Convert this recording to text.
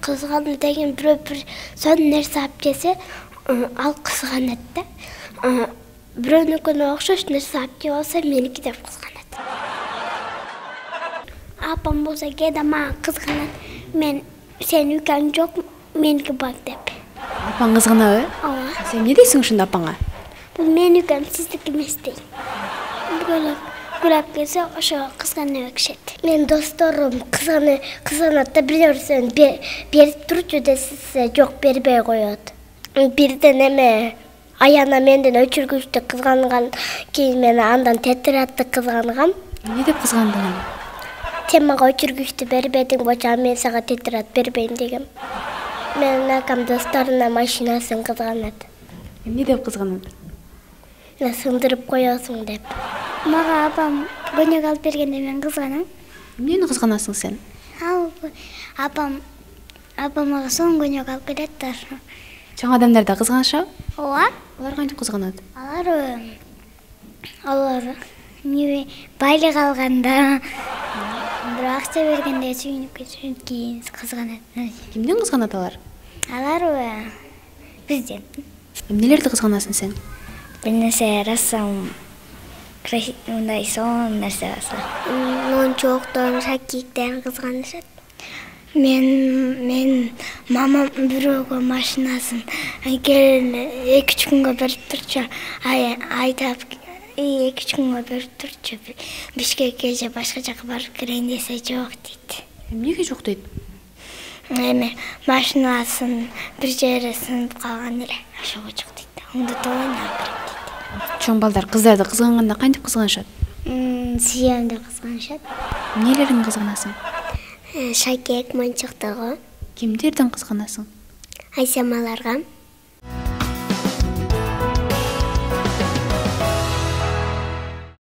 кызган деген бирөө сон нерсе алып келсе, ал кызганат да. Бирөөнүкүнө окшош нерсе алып келип алса, меники деп кызганат. Апам болсо кээде мага кызганат. Мен сенин үкаң жок, меники бар деп. Апаң кызганабы? Ооба. Сен эмне дейсиң ушунда апаңа? Бул менин үкам, сиздики эмес дейм. Күлөп келсе, ошо кызгана бекишет. Мен досторум кызганат да бир нерсени берип турчу десе, жок бербей коет. Бирден эме Аяна менден өчүргүчтү кызганган, кийин мен андан тетиратты кызгангам. Эмне деп кызгандың? Сен мага өчүргүчтү бербедиң болчу, мен сага тетират бербейм дегем. Менин акам досторунун машинасын кызганат. Эмне деп кызганат? Сындырып коесуң деп. Мага апам көнөк алып бергенде мен кызганам. Эмнени кызганасың сен? Апам мага сонун көнөк алып келет да. Чоң адамдар да кызганышабы? Ооба. Алар кантип кызганат? Алар байлык алганда, бир акча бергенде сүйүнүп кетишет, кийин кызганат. Кимден кызганат алар? Алар бизден. Эмнелерди кызганасың сен? Бир нерсе рассам, мындай сонун нерсе болсо. Мончоктон, шакиктен кызганышат. Мен мамам бирөөгө машинасын 2-3 күнгө берип турчу. Айтап 2-3 күнгө берип турчу. Бишкекке же башка жака барып кирейин десе жок дейт. Эмнеге жок дейт? Эми машинасын бир жери сынып калган эле. Ошого жок дейт. Оңдотолойн алып берем дейт. Чоң балдар кыздарды кызганганда кантип кызганышат? Сүйөм деп кызганышат. Эмнелерин кызганасың? Шакек, мончокторго. Кимдерден кызганасың? Айсамаларга.